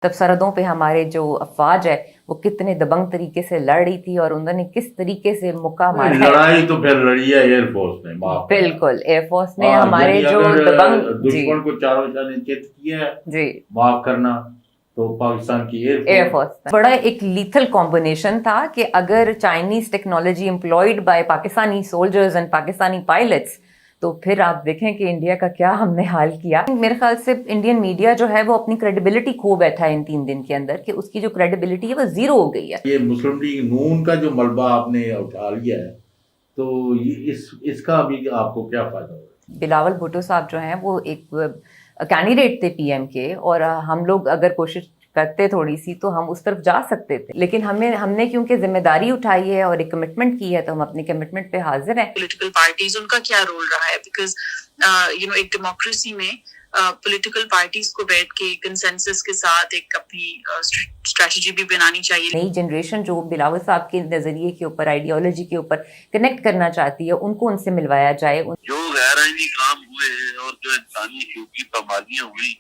तब सरहदों पे हमारे जो अफवाज है वो कितने दबंग तरीके से लड़ रही थी और उन्होंने किस तरीके से मुक्का मारा है। लड़ाई तो फिर लड़ी है एयरफोर्स ने, माफ करना। बिल्कुल, एयरफोर्स ने हमारे जो दबंग दुश्मन को चारों निशाने चित किया है, जी, माफ करना, तो पाकिस्तान की एयरफोर्स बड़ा एक लीथल कॉम्बिनेशन था कि अगर Chinese technology employed by Pakistani soldiers and Pakistani pilots, तो फिर आप देखें कि इंडिया का क्या हमने हाल किया। मेरे ख्याल से इंडियन मीडिया जो है वो अपनी क्रेडिबिलिटी खो बैठा है इन 3 दिन के अंदर, कि उसकी जो क्रेडिबिलिटी है वो जीरो हो गई है। ये मुस्लिम लीग नून का जो मलबा आपने उठा लिया है, तो इसका अभी आपको क्या फायदा होगा? बिलावल भुट्टो साहब जो हैं वो एक कैंडिडेट थे पीएम के, और हम लोग अगर कोशिश करते थोड़ी सी तो हम उस तरफ जा सकते थे, लेकिन हमने क्योंकि जिम्मेदारी उठाई है और एक कमिटमेंट की है तो हम अपनी कमिटमेंट पे हाजिर हैं। पॉलिटिकल पार्टीज उनका क्या रोल रहा है, बिकॉज एक डेमोक्रेसी में पॉलिटिकल पार्टीज को बैठ के कंसेंसस के साथ एक अपनी स्ट्रेटजी भी बनानी चाहिए। नई जनरेशन जो बिलावल साहब के नजरिए के ऊपर, आइडियोलॉजी के ऊपर कनेक्ट करना चाहती है, उनको उनसे मिलवाया जाए। जो गैर आईनी काम हुए और जो इंसानी हकूकी पाबंदियां हुई,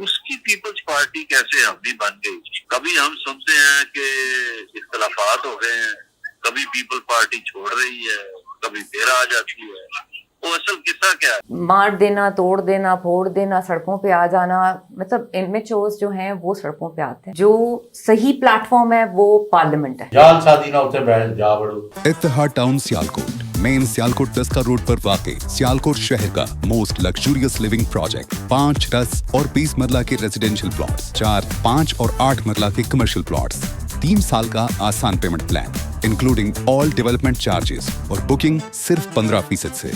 उसकी पीपल्स पार्टी कैसे हमने बन गई। कभी हम सुनते हैं कि इख्तलाफात हो गए हैं, कभी पीपल पार्टी छोड़ रही है, कभी फिर आ जाती है। वो असल किस्सा क्या है? मार देना, तोड़ देना, फोड़ देना, सड़कों पे आ जाना, मतलब इमेचोर्स जो हैं वो सड़कों पे आते हैं। जो सही प्लेटफॉर्म है वो पार्लियामेंट है। जाल शादी ना उठे बैठ जा बड़ो। इत्तेहाद टाउन सियालकोट, मेन सियालकोट 10 का रोड पर वाक़ई सियालकोट शहर का मोस्ट लग्जूरियस लिविंग प्रोजेक्ट। 5, 10 और 20 मरला के रेजिडेंशियल प्लॉट्स, 4, 5 और 8 मरला के कमर्शियल प्लॉट्स, 3 साल का आसान payment plan including all development charges और बुकिंग सिर्फ 15% से।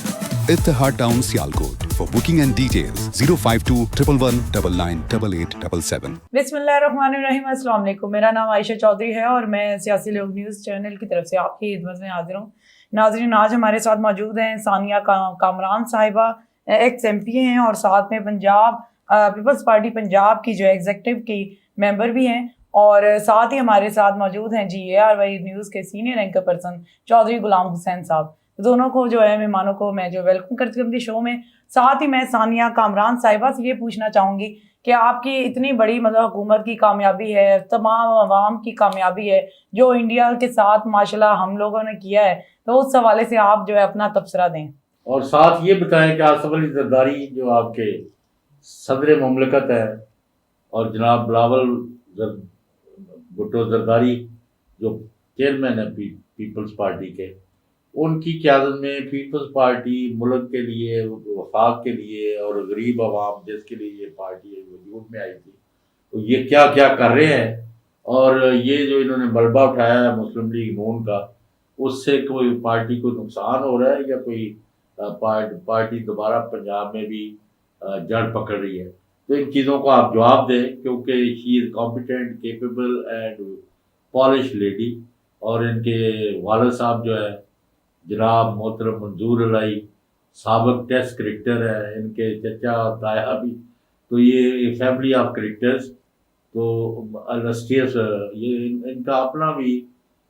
Ittehad town Sialkot. For booking and details 052-11998877। बिस्मिल्लाहिर्रहमानिर्रहीम। अस्सलाम वालेकुम। मेरा नाम आयशा चौधरी है और मैं सियासी लोग न्यूज़ चैनल की तरफ से आपकी खिदमत में हाजिर हूँ। नाज़रीन, आज हमारे साथ मौजूद हैं सानिया कामरान साहिबा, एक्स MP हैं और साथ में पंजाब पीपल्स पार्टी पंजाब की जो एग्जीक्यूटिव की मेंबर भी हैं, और साथ ही हमारे साथ मौजूद हैं GARY न्यूज़ के senior anchor person Chaudhary Ghulam Hussain साहब। दोनों को जो है मेहमानों को मैं जो वेलकम करती हूँ अपनी शो में। साथ ही मैं सानिया कामरान साहिबा से ये पूछना चाहूँगी कि आपकी इतनी बड़ी मतलब हुकूमत की कामयाबी है, तमाम अवाम की कामयाबी है जो इंडिया के साथ माशाल्लाह हम लोगों ने किया है, तो उस हवाले से आप जो है अपना तबसरा दें। और साथ ये बताएं कि आसिफ अली जरदारी जो आपके सदर मुमलकत है और जनाब बिलावल भुट्टो जरदारी जो चेयरमैन है पीपल्स पार्टी के, उनकी क़यादत में पीपल्स पार्टी मुल्क के लिए, वफाक के लिए और गरीब आवाम जिसके लिए ये पार्टी वजूद में आई थी, तो ये क्या क्या कर रहे हैं, और ये जो इन्होंने मलबा उठाया है मुस्लिम लीग नून का, उससे कोई पार्टी को नुकसान हो रहा है या कोई पार्टी दोबारा पंजाब में भी जड़ पकड़ रही है? तो इन चीज़ों को आप जवाब दें, क्योंकि she is competent, capable and polish lady, और इनके वालिद साहब जो है जनाब मोहतरम मंजूर अलाई साबिक टेस्ट क्रिकेटर है, इनके चचा और ताया भी, तो ये फैमिली ऑफ क्रिकेटर्स, तो अलस्टियस, ये इनका अपना भी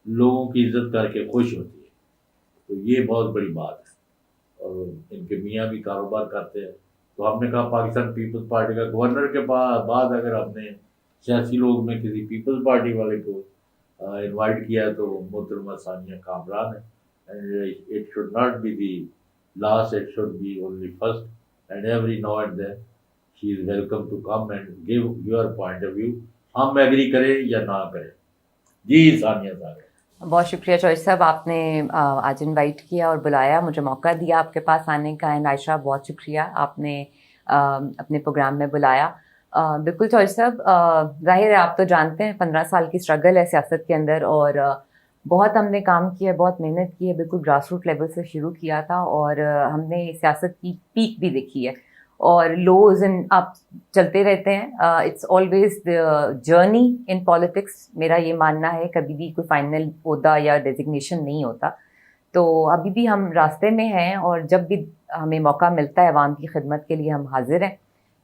लोगों की इज्जत करके खुश होती है, तो ये बहुत बड़ी बात है। और इनके मियाँ भी कारोबार करते हैं, तो हमने कहा पाकिस्तान पीपल्स पार्टी का गवर्नर के बाद अगर हमने सियासी लोग में किसी पीपल्स पार्टी वाले को इनवाइट किया है तो मोहतरमा सानिया कामरान है, and it should not be the last, it should be only first, and every now and then she is welcome to come and give your point of view, हम agree करें या ना करें। जी सानिया साहब। बहुत शुक्रिया चौधरी साहब, आपने आज इनवाइट किया और बुलाया, मुझे मौका दिया आपके पास आने का। एंड आयशा, बहुत शुक्रिया, आपने अपने प्रोग्राम में बुलाया। बिल्कुल चौधरी साहब, जाहिर है आप तो जानते हैं 15 साल की स्ट्रगल है सियासत के अंदर, और बहुत हमने काम किया, बहुत मेहनत की है, बिल्कुल ग्रास रूट लेवल से शुरू किया था, और हमने सियासत की पीक भी देखी है और लोज एंड अप चलते रहते हैं। It's always the journey in politics, मेरा ये मानना है, कभी भी कोई फाइनल ओहदा या डेजिग्नेशन नहीं होता। तो अभी भी हम रास्ते में हैं, और जब भी हमें मौका मिलता है अवाम की खिदमत के लिए हम हाजिर हैं,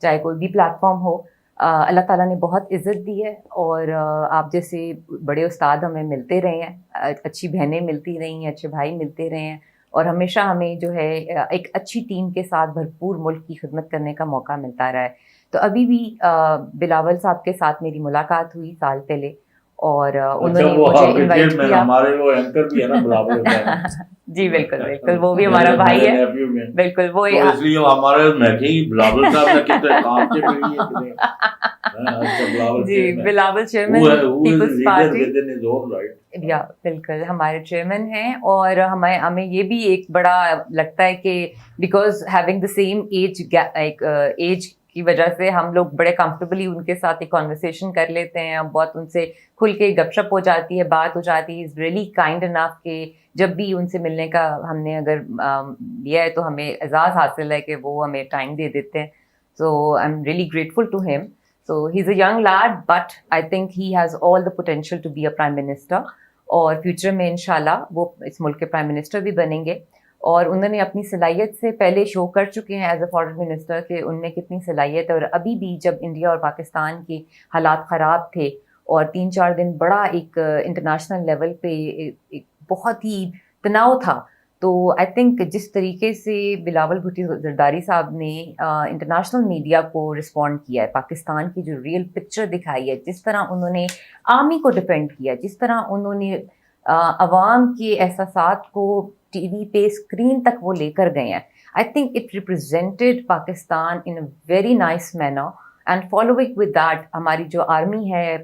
चाहे कोई भी प्लेटफॉर्म हो। अल्लाह ताला ने बहुत इज़्ज़त दी है, और आप जैसे बड़े उस्ताद हमें मिलते रहे हैं, अच्छी बहनें मिलती रही हैं, अच्छे भाई मिलते रहे हैं, और हमेशा हमें जो है एक अच्छी टीम के साथ भरपूर मुल्क की खिदमत करने का मौका मिलता रहा है। تو ابھی بھی بلاول صاحب کے ساتھ میری ملاقات ہوئی سال پہلے اور انہوں نے وہ مجھے آپ کے انوائٹ چیئرمین کیا. ہمارے وہ اینکر بھی ہے نا بلاول صاحب. جی بالکل بالکل, وہ بھی ہمارا بھائی ہے بالکل. وہ تو اس لیے ہمارے میں کہ بلاول صاحب نے کتنے کام کے ملی ہے. اچھا بلاول جی بلاول چیئرمین پیپلز پارٹی, یا بالکل ہمارے چیئرمین ہیں. اور ہمیں یہ بھی ایک بڑا لگتا ہے کہ because having the same age کی وجہ سے ہم لوگ بڑے کمفرٹیبلی ان کے ساتھ ایک کانورسیشن کر لیتے ہیں. بہت ان سے کھل کے گپ شپ ہو جاتی ہے, بات ہو جاتی ہے. از ریئلی کائنڈ انف کہ جب بھی ان سے ملنے کا ہم نے اگر لیا ہے تو ہمیں اعزاز حاصل ہے کہ وہ ہمیں ٹائم دے دیتے ہیں. So I am really grateful to him. So he's a young lad, but I think he has all the potential to be a prime minister. اور فیوچر میں انشاءاللہ وہ اس ملک کے پرائم منسٹر بھی بنیں گے. اور انہوں نے اپنی صلاحیت سے پہلے شو کر چکے ہیں ایز اے فارن منسٹر کہ ان میں کتنی صلاحیت ہے. اور ابھی بھی جب انڈیا اور پاکستان کے حالات خراب تھے اور 3-4 دن بڑا ایک انٹرنیشنل لیول پہ ایک بہت ہی تناؤ تھا, تو آئی تھنک جس طریقے سے بلاول بھٹو زرداری صاحب نے انٹرنیشنل میڈیا کو رسپونڈ کیا ہے, پاکستان کی جو ریئل پکچر دکھائی ہے, جس طرح انہوں نے آرمی کو ڈیفینڈ کیا, جس طرح انہوں نے عوام کے احساسات کو ٹی وی پہ اسکرین تک وہ لے کر گئے ہیں, I think it represented Pakistan in a very nice manner. And following with that ہماری جو آرمی ہے,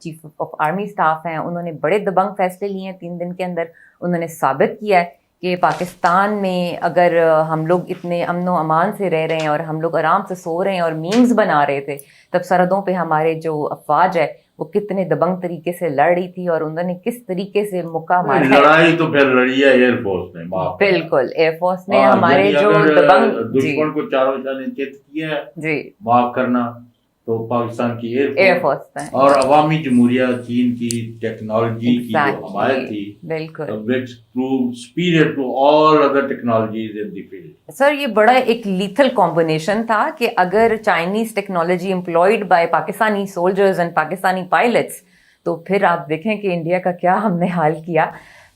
چیف آف آرمی اسٹاف ہیں, انہوں نے بڑے دبنگ فیصلے لیے ہیں 3 دن کے اندر. انہوں نے ثابت کیا ہے کہ پاکستان میں اگر ہم لوگ اتنے امن و امان سے رہ رہے ہیں اور ہم لوگ آرام سے سو رہے ہیں اور میمز بنا رہے تھے, تب سرحدوں پہ ہمارے جو افواج ہے وہ کتنے دبنگ طریقے سے لڑ رہی تھی اور انہوں نے کس طریقے سے مکہ مارا. لڑائی تو پھر لڑی ہے ایئر فورس نے. بالکل ایئر فورس نے ہمارے جو دبنگ دشمن کو چاروں نشانے چت کیا ہے جی معاف کرنا تو پاکستان کی ایئر فورس اور عوامی جمہوریہ چین کی ٹیکنالوجی کی جو حمایت تھی, بالکل which proved superior to all other technologies in the field. سر یہ بڑا ایک لیتھل کمبینیشن تھا کہ اگر Chinese technology employed by Pakistani soldiers and Pakistani pilots, تو پھر آپ دیکھیں کہ انڈیا کا کیا ہم نے حال کیا.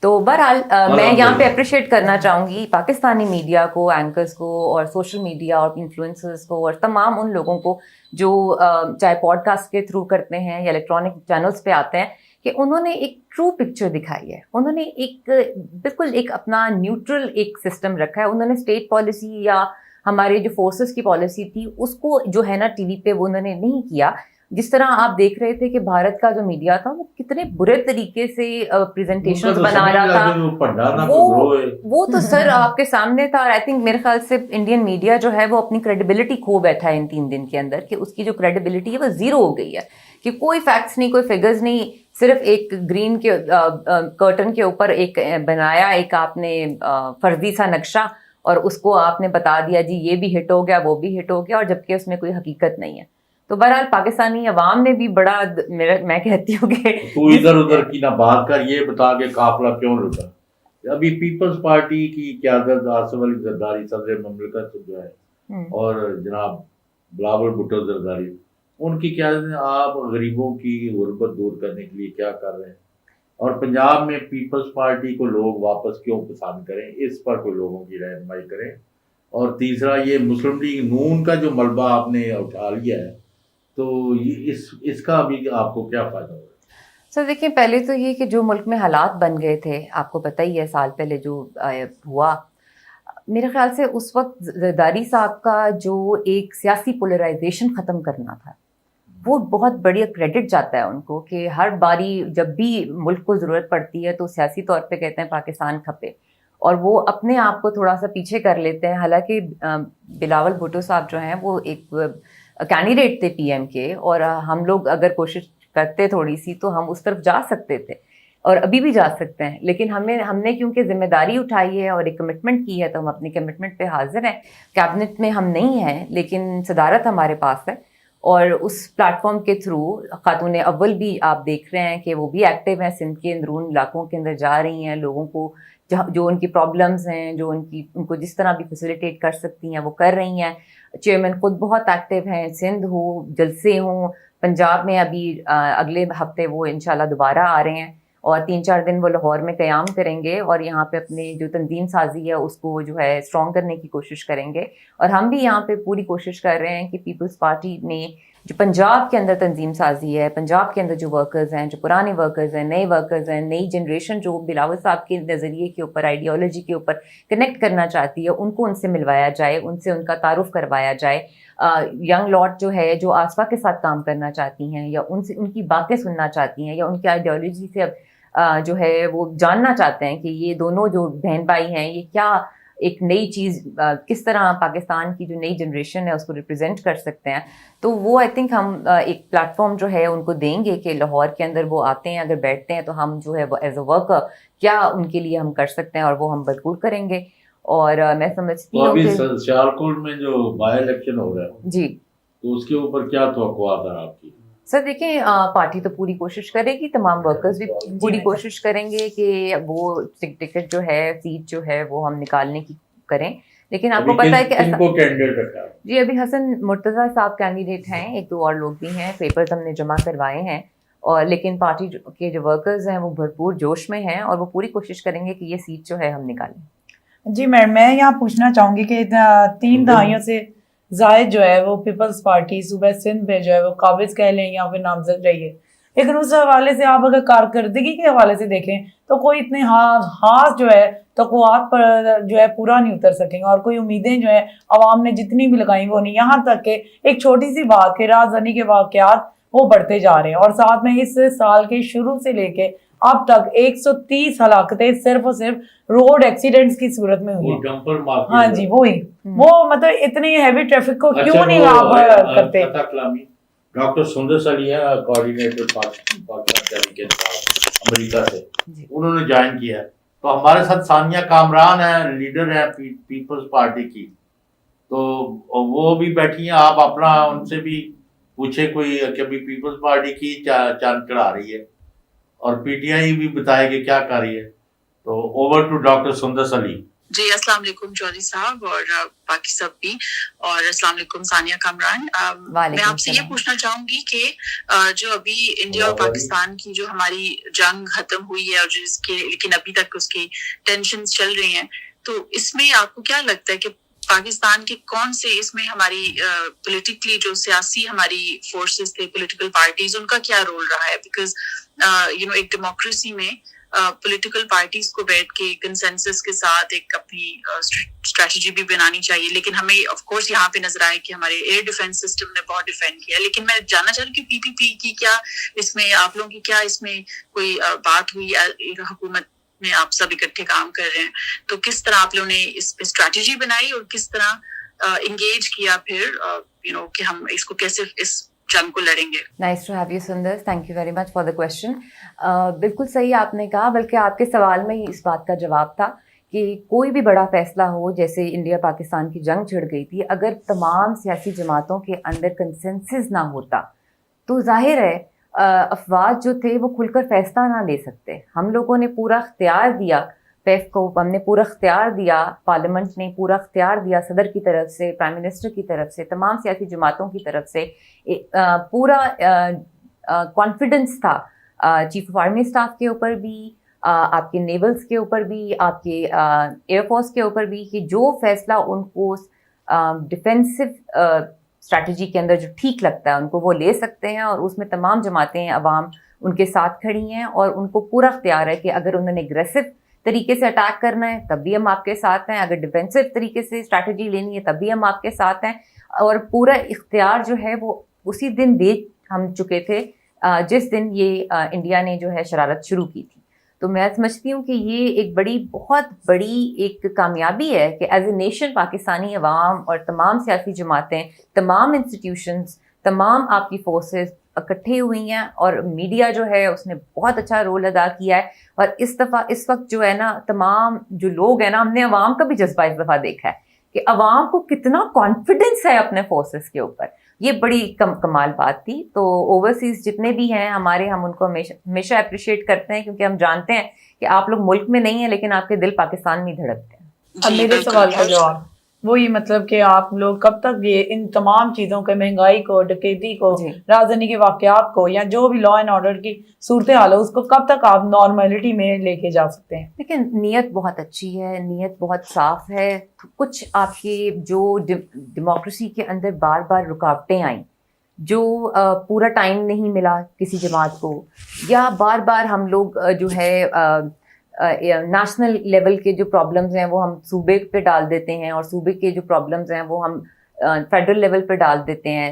تو بہرحال میں یہاں پہ اپریشیٹ کرنا چاہوں گی پاکستانی میڈیا کو, اینکرز کو, اور سوشل میڈیا اور انفلوئنسرز کو, اور تمام ان لوگوں کو جو چاہے پوڈ کاسٹ کے تھرو کرتے ہیں یا الیکٹرانک چینلز پہ آتے ہیں, کہ انہوں نے ایک ٹرو پکچر دکھائی ہے. انہوں نے ایک بالکل ایک اپنا نیوٹرل ایک سسٹم رکھا ہے. انہوں نے اسٹیٹ پالیسی یا ہمارے جو فورسز کی پالیسی تھی اس کو جو ہے نا ٹی وی پہ وہ انہوں نے نہیں کیا. جس طرح آپ دیکھ رہے تھے کہ بھارت کا جو میڈیا تھا وہ کتنے برے طریقے سے پریزنٹیشن بنا رہا تھا, وہ تو سر آپ کے سامنے تھا. اور آئی تھنک میرے خیال سے انڈین میڈیا جو ہے وہ اپنی کریڈیبلٹی کھو بیٹھا ہے ان 3 دن کے اندر, کہ اس کی جو کریڈیبلٹی ہے وہ زیرو ہو گئی ہے, کہ کوئی فیکٹس نہیں, کوئی فگرز نہیں, صرف ایک گرین کے کرٹن کے اوپر ایک بنایا ایک آپ نے فرضی سا نقشہ, اور اس کو آپ نے بتا دیا جی یہ بھی ہٹ ہو گیا وہ بھی ہٹ ہو گیا, اور جبکہ اس میں کوئی حقیقت نہیں ہے. تو بہرحال پاکستانی عوام نے بھی بڑا میں کہتی ہوں کہ تو ادھر ادھر کی نہ بات کر, یہ بتا کے قافلہ کیوں لٹا. ابھی پیپلز پارٹی کی قیادت آصف علی زرداری صدر مملکت جو ہے اور جناب بلاول بھٹو زرداری, ان کی قیادت میں آپ غریبوں کی غربت دور کرنے کے لیے کیا کر رہے ہیں, اور پنجاب میں پیپلز پارٹی کو لوگ واپس کیوں پسند کریں, اس پر کوئی لوگوں کی رہنمائی کریں. اور تیسرا یہ مسلم لیگ نون کا جو ملبہ آپ نے اٹھا لیا ہے, تو اس کا ابھی آپ کو کیا فائدہ ہوگا؟ سر دیکھیں, پہلے تو یہ کہ جو ملک میں حالات بن گئے تھے, آپ کو پتہ ہی ہے سال پہلے جو ہوا, میرے خیال سے اس وقت زرداری صاحب کا جو ایک سیاسی پولرائزیشن ختم کرنا تھا, وہ بہت بڑی کریڈٹ جاتا ہے ان کو, کہ ہر باری جب بھی ملک کو ضرورت پڑتی ہے تو سیاسی طور پہ کہتے ہیں پاکستان کھپے, اور وہ اپنے آپ کو تھوڑا سا پیچھے کر لیتے ہیں. حالانکہ بلاول بھٹو صاحب جو ہیں وہ ایک کینڈیڈیٹ تھے پی ایم کے, اور ہم لوگ اگر کوشش کرتے تھوڑی سی تو ہم اس طرف جا سکتے تھے, اور ابھی بھی جا سکتے ہیں. لیکن ہم نے کیونکہ ذمہ داری اٹھائی ہے اور ایک کمٹمنٹ کی ہے, تو ہم اپنی کمٹمنٹ پہ حاضر ہیں. کیبنٹ میں ہم نہیں ہیں لیکن صدارت ہمارے پاس ہے, اور اس پلیٹ فارم کے تھرو خاتون اول بھی آپ دیکھ رہے ہیں کہ وہ بھی ایکٹیو ہیں, سندھ کے اندرون علاقوں کے اندر جا رہی ہیں, لوگوں کو جو ان کی پرابلمز ہیں, جو ان کو جس طرح بھی فیسیلیٹیٹ کر سکتی ہیں وہ کر رہی ہیں. چیئرمین خود بہت ایکٹیو ہیں, سندھ ہو, جلسے ہوں, پنجاب میں ابھی اگلے ہفتے وہ انشاءاللہ دوبارہ آ رہے ہیں, اور 3-4 दिन वो लाहौर में क़याम करेंगे और यहाँ पे अपनी जो तंजीम साजी है उसको जो है स्ट्रॉन्ग करने की कोशिश करेंगे। और हम भी यहाँ पे पूरी कोशिश कर रहे हैं कि पीपल्स पार्टी ने जो पंजाब के अंदर तंजीम साजी है, पंजाब के अंदर जो वर्कर्स हैं, जो पुराने वर्कर्स हैं, नए वर्कर्स हैं, नई जनरेशन जो बिलावल साहब के नज़रिए के ऊपर, आइडियोलॉजी के ऊपर कनेक्ट करना चाहती है, उनको उनसे मिलवाया जाए, उनसे उनका तारुफ करवाया जाए। यंग लॉट जो है जो आसपा के साथ काम करना चाहती हैं या उनसे उनकी बातें सुनना चाहती हैं या उनकी आइडियोलॉजी से अब जो है वो जानना चाहते हैं कि ये दोनों जो बहन भाई हैं ये क्या एक नई चीज़ किस तरह पाकिस्तान की जो नई जनरेशन है उसको रिप्रेजेंट कर सकते हैं, तो वो आई थिंक हम एक प्लेटफॉर्म जो है उनको देंगे कि लाहौर के अंदर वो आते हैं, अगर बैठते हैं तो हम जो है एज अ वर्कर क्या उनके लिए हम कर सकते हैं और वो हम बिल्कुल करेंगे। और मैं समझती तो हूँ अभी कि सियालकोट में जो बाई इलेक्शन हो रहा है जी तो उसके ऊपर क्या तवक्कुआत है आपकी? सर देखिए, पार्टी तो पूरी कोशिश करेगी, तमाम वर्कर्स भी पूरी कोशिश करेंगे कि वो टिकट जो है, सीट जो है वो हम निकालने की करें, लेकिन आपको पता है कि किनको कैंडिडेट रखा है? जी अभी हसन मुर्तज़ा साहब कैंडिडेट हैं, 1-2 और लोग भी हैं, पेपर्स हमने जमा करवाए हैं, और लेकिन पार्टी के जो वर्कर्स हैं वो भरपूर जोश में हैं और वो पूरी कोशिश करेंगे कि ये सीट जो है हम निकालें। जी मैम, मैं यहाँ पूछना चाहूँगी कि 3 दहाइयों से जायद जो है वो पीपल्स पार्टी सूबे सिंध में जो है वो काबिज कह लें या फिर नामजद रही है, लेकिन उस हवाले से आप अगर कारकर्दगी के हवाले से देखें तो कोई इतने हाथ जो है तक़व्वात पर जो है पूरा नहीं उतर सकेंगे और कोई उम्मीदें जो है अवाम ने जितनी भी लगाई वो नहीं। यहाँ तक कि एक छोटी सी बात के राजधानी के वाक़यात वो बढ़ते जा रहे हैं और साथ में इस साल के शुरू से लेके अब तक 130 हलाकतें सिर्फ और सिर्फ रोड एक्सीडेंट्स की सूरत में हुई हैं। हाँ जी वही वो मतलब इतनी हैवी ट्रैफिक को क्यों नहीं आप करते? डॉक्टर सुंदर सलिया कोऑर्डिनेटर पाकिस्तान अमेरिका से उन्होंने ज्वाइन किया है, तो हमारे साथ सानिया कामरान है, लीडर है पीपल्स पार्टी की, तो वो भी बैठी हैं। आप अपना उनसे भी पूछे कोई कभी पीपल्स पार्टी की चांद चढ़ा रही है और पीटीआई भी बताए कि क्या कर रही है। तो ओवर टू डॉक्टर सुंदर सलीम। जी अस्सलाम वालेकुम चौधरी साहब और बाकी सब भी, और अस्सलाम वालेकुम सानिया कामरान। मैं आपसे ये पूछना चाहूंगी कि जो अभी इंडिया और पाकिस्तान की जो हमारी जंग खत्म हुई है और जिसके लेकिन अभी तक उसकी टेंशन्स चल रही हैं, तो इसमें आपको क्या लगता है कि पाकिस्तान के कौन से इसमें हमारी पॉलिटिकली जो सियासी हमारी फोर्सेस थे, पॉलिटिकल पार्टीज, उनका क्या रोल रहा है? बिकॉज एक डेमोक्रेसी में पॉलिटिकल पार्टीज को बैठ के कंसेंसस के साथ एक अपनी स्ट्रेटजी भी बनानी चाहिए, लेकिन हमें ऑफ कोर्स यहाँ पे नजर आए कि हमारे एयर डिफेंस सिस्टम ने बहुत डिफेंड किया। लेकिन मैं जानना चाह रही हूँ कि पीपीपी की क्या इसमें आप लोगों की क्या इसमें कोई बात हुई? हुकूमत में आप सब इकट्ठे काम कर रहे हैं, तो किस तरह आप लोगों ने इस पे स्ट्रेटजी बनाई और किस तरह इंगेज किया फिर कि हम इसको कैसे इस जंग को लड़ेंगे? नाइस टू हैव यू सुंदर, thank you very much for the question. बिल्कुल सही आपने कहा, बल्कि आपके सवाल में ही इस बात का जवाब था कि कोई भी बड़ा फैसला हो, जैसे इंडिया पाकिस्तान की जंग छिड़ गई थी, अगर तमाम सियासी जमातों के अंदर कंसेंसस ना होता तो जाहिर है अफवाज जो थे वो खुलकर फैसला ना ले सकते। हम लोगों ने पूरा इख्तियार दिया पैफ को, हमने पूरा इख्तियार दिया, पार्लियामेंट ने पूरा इख्तियार दिया सदर की तरफ से, प्राइम मिनिस्टर की तरफ से, तमाम सियासी जमातों की तरफ से पूरा कॉन्फिडेंस था चीफ ऑफ आर्मी स्टाफ के ऊपर भी, आपके नेवल्स के ऊपर भी, आपके एयरफोर्स के ऊपर भी, कि जो फैसला उनको डिफेंसिव स्ट्रैटेजी के अंदर जो ठीक लगता है उनको वो ले सकते हैं, और उसमें तमाम जमातें अवाम उनके साथ खड़ी हैं और उनको पूरा इख्तियार है कि अगर उन्होंने एग्रेसिव तरीके से अटैक करना है तब भी हम आपके साथ हैं, अगर डिफेंसिव तरीके से स्ट्रैटेजी लेनी है तब भी हम आपके साथ हैं। और पूरा इख्तियार जो है वो उसी दिन दे हम चुके थे जिस दिन ये इंडिया ने जो है शरारत शुरू की थी। तो मैं समझती हूँ कि ये एक बहुत बड़ी एक कामयाबी है कि एज ए नेशन पाकिस्तानी अवाम और तमाम सियासी जमातें, तमाम इंस्टीट्यूशंस, तमाम आपकी फोर्सेस इकट्ठे हुई हैं, और मीडिया जो है उसने बहुत अच्छा रोल अदा किया है। और इस वक्त जो है ना, तमाम जो लोग हैं ना, हमने अवाम का भी जज्बा इस दफ़ा देखा है कि अवाम को कितना कॉन्फिडेंस है अपने फोर्सेस के ऊपर। ये बड़ी कमाल बात थी। तो ओवरसीज जितने भी हैं हमारे, हम उनको हमेशा अप्रिशिएट करते हैं, क्योंकि हम जानते हैं कि आप लोग मुल्क में नहीं हैं लेकिन आपके दिल पाकिस्तान में धड़कते हैं। अब मेरे सवाल का जवाब وہی مطلب کہ آپ لوگ کب تک یہ ان تمام چیزوں کے مہنگائی کو، ڈکیتی کو، رازداری کے واقعات کو، یا جو بھی لا اینڈ آرڈر کی صورتحال ہے اس کو کب تک آپ نارملٹی میں لے کے جا سکتے ہیں؟ لیکن نیت بہت اچھی ہے، نیت بہت صاف ہے. کچھ آپ کے جو ڈیموکریسی کے اندر بار بار رکاوٹیں آئیں، جو پورا ٹائم نہیں ملا کسی جماعت کو، یا بار بار ہم لوگ جو ہے نیشنل لیول کے جو پرابلمز ہیں وہ ہم صوبے پہ ڈال دیتے ہیں، اور صوبے کے جو پرابلمز ہیں وہ ہم فیڈرل لیول پہ ڈال دیتے ہیں.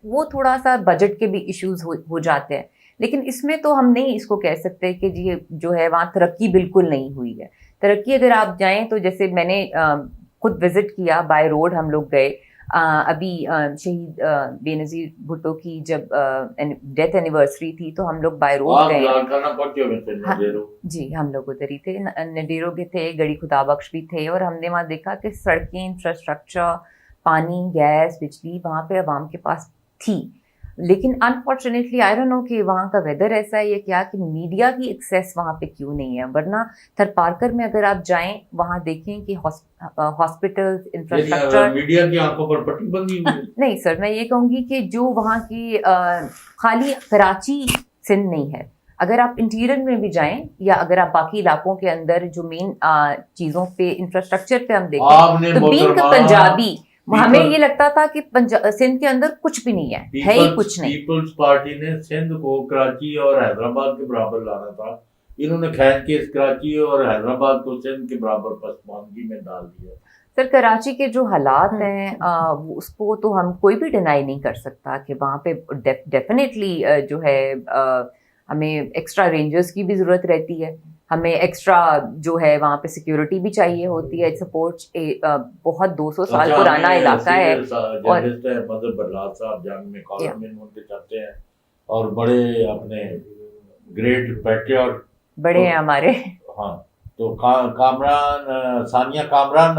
وہ تھوڑا سا بجٹ کے بھی ایشوز ہو جاتے ہیں. لیکن اس میں تو ہم نہیں اس کو کہہ سکتے کہ جی جو ہے وہاں ترقی بالکل نہیں ہوئی ہے. ترقی اگر آپ جائیں تو جیسے میں نے خود وزٹ کیا، بائی روڈ ہم لوگ گئے. ابھی شہید بے نظیر بھٹو کی جب ڈیتھ اینیورسری تھی تو ہم لوگ بائی روڈ گئے. جی ہم لوگ ادھر ہی تھے، نڈیرو بھی تھے، گڑی خدا بخش بھی تھے، اور ہم نے وہاں دیکھا کہ سڑکیں، انفراسٹرکچر، پانی، گیس، بجلی وہاں پہ عوام کے پاس تھی. لیکن انفارچونیٹلی آئی ڈونٹ نو کہ وہاں کا ویدر ایسا ہے یا کیا، کہ میڈیا کی ایکسیس وہاں پہ کیوں نہیں ہے. ورنہ تھر پارکر میں اگر آپ جائیں وہاں دیکھیں کہ ہاسپٹل، انفراسٹرکچر، میڈیا کی آنکھوں پر پٹی بندی ہوئی. نہیں سر، میں یہ کہوں گی کہ جو وہاں کی خالی کراچی سندھ نہیں ہے، اگر آپ انٹیریئر میں بھی جائیں یا اگر آپ باقی علاقوں کے اندر جو مین چیزوں پہ، انفراسٹرکچر پہ ہم دیکھیں تو بینگ کا پنجابی ہمیں یہ لگتا تھا کہ سندھ کے اندر کچھ بھی نہیں ہے ہی کچھ نہیں. پیپلز پارٹی نے سندھ کو کراچی اور حیدرآباد کے برابر لانا تھا، انہوں نے کھینچ کے کراچی اور حیدرآباد کو سندھ کے برابر پسماندگی میں ڈال دیا. سر کراچی کے جو حالات ہیں اس کو تو ہم کوئی بھی ڈینائی نہیں کر سکتا کہ وہاں پہ ڈیفینیٹلی جو ہے ہمیں ایکسٹرا رینجرز کی بھی ضرورت رہتی ہے، ہمیں ایکسٹرا جو ہے وہاں پہ سیکیورٹی بھی چاہیے ہوتی ہے. سپورٹ بہت 200 سال پرانا علاقہ ہے. اور مظہر برلات صاحب جنگ میں کالم میں ان کے چاہتے ہیں اور بڑے اپنے گریٹ پیٹریاٹ بڑے ہیں ہمارے. ہاں تو کامران ثانیہ کامران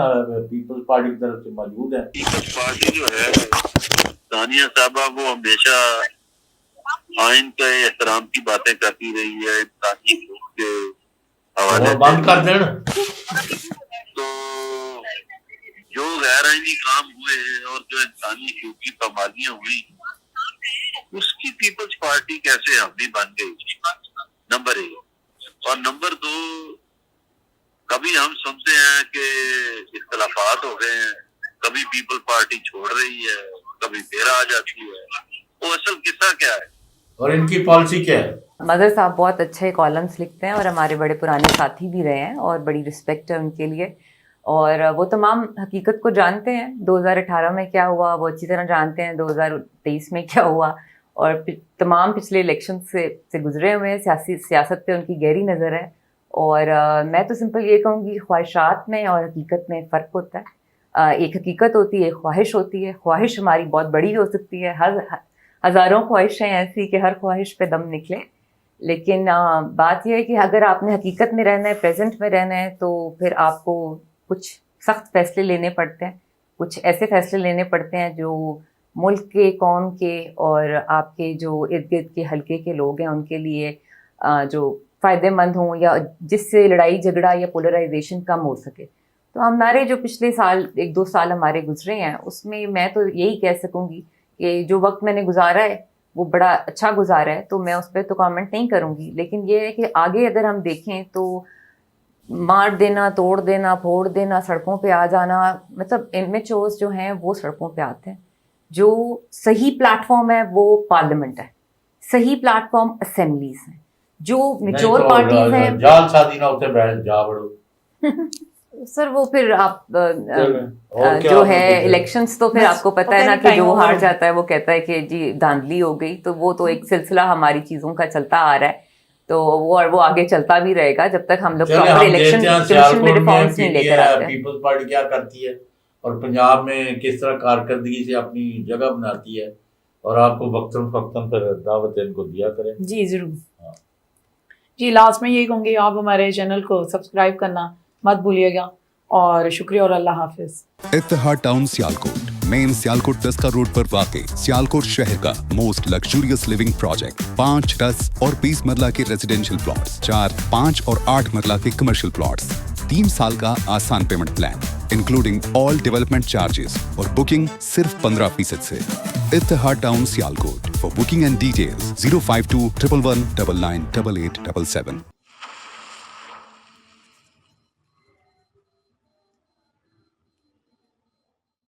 پیپلز پارٹی کی طرف سے موجود ہے. پیپلز پارٹی جو ہے ثانیہ صاحبہ وہ ہمیشہ آئین کے احترام کی باتیں کرتی رہی ہے، انسانی حقوق کے حوالے بند کر دیں. تو جو غیر آئینی کام ہوئے اور جو انسانی حقوق کی پامالیاں ہوئی اس کی پیپلز پارٹی کیسے حامی بن گئی، نمبر 1. اور نمبر 2، کبھی ہم سنتے ہیں کہ اختلافات ہو گئے ہیں، کبھی پیپل پارٹی چھوڑ رہی ہے، کبھی پھر آ جاتی ہے. وہ اصل قصہ کیا ہے اور ان کی پالیسی کیا ہے؟ مدر صاحب بہت اچھے کالمس لکھتے ہیں اور ہمارے بڑے پرانے ساتھی بھی رہے ہیں اور بڑی رسپیکٹ ہے ان کے لیے، اور وہ تمام حقیقت کو جانتے ہیں. 2018 میں کیا ہوا وہ اچھی طرح جانتے ہیں، 2023 میں کیا ہوا، اور تمام پچھلے الیکشن سے گزرے ہوئے ہیں. سیاست پہ ان کی گہری نظر ہے. اور میں تو سمپل یہ کہوں گی خواہشات میں اور حقیقت میں فرق ہوتا ہے. ایک حقیقت ہوتی ہے، ایک خواہش ہوتی ہے. خواہش ہماری بہت بڑی ہو سکتی ہے، ہزاروں خواہشیں ایسی کہ ہر خواہش پہ دم نکلے. لیکن بات یہ ہے کہ اگر آپ نے حقیقت میں رہنا ہے، پریزنٹ میں رہنا ہے، تو پھر آپ کو کچھ سخت فیصلے لینے پڑتے ہیں، کچھ ایسے فیصلے لینے پڑتے ہیں جو ملک کے، قوم کے اور آپ کے جو ارد گرد کے حلقے کے لوگ ہیں ان کے لیے جو فائدے مند ہوں، یا جس سے لڑائی جھگڑا یا پولرائزیشن کم ہو سکے. تو ہمارے جو پچھلے سال 1-2 سال ہمارے گزرے ہیں اس میں میں تو یہی کہہ سکوں گی کہ جو وقت میں نے گزارا ہے وہ بڑا اچھا گزارا ہے، تو میں اس پہ تو کامنٹ نہیں کروں گی. لیکن یہ ہے کہ آگے اگر ہم دیکھیں تو مار دینا، توڑ دینا، پھوڑ دینا، سڑکوں پہ آ جانا، مطلب امیچورز جو ہیں وہ سڑکوں پہ آتے ہیں. جو صحیح پلیٹ فارم ہے وہ پارلیمنٹ ہے، صحیح پلیٹ فارم اسمبلیز ہیں. جو میچور پارٹیز ہیں جال شادی نہ ہوتے بہن جا بڑو سر، وہ پھر آپ جو ہے الیکشنز تو پھر آپ کو پتہ ہے نا کہ جو ہار جاتا ہے وہ کہتا ہے کہ جی دھاندلی ہو گئی. تو وہ تو ایک سلسلہ ہماری چیزوں کا چلتا آ رہا ہے، تو وہ آگے چلتا بھی رہے گا جب تک ہم لوگ پراپر الیکشن کمیشن میں ریفارمز نہیں لے کر آتے ہیں. پیپلز پارٹی کیا کرتی ہے اور پنجاب میں کس طرح کارکردگی سے اپنی جگہ بناتی ہے، اور آپ کو وقتاً فوقتاً پھر دعوت ان کو دیا کریں. جی ضرور. جی لاسٹ میں یہی کہوں گی آپ ہمارے چینل کو سبسکرائب کرنا مت بھولیے گا، اور شکریہ اور اللہ حافظ. اتحاد ٹاؤن سیالکوٹ، مین سیالکوٹ 10 روڈ پر واقع سیالکوٹ شہر کا موسٹ لگژریس لیونگ پروجیکٹ. 5, 10 اور 20 مرلہ کے ریزیڈینشیل پلاٹس، 4, 5 اور 8 مرلہ کے کمرشل پلاٹس. 3 साल का आसान payment plan including all development charges और बुकिंग सिर्फ 15% से। Ittehad town Sialkot. For booking and details 052 111 998877।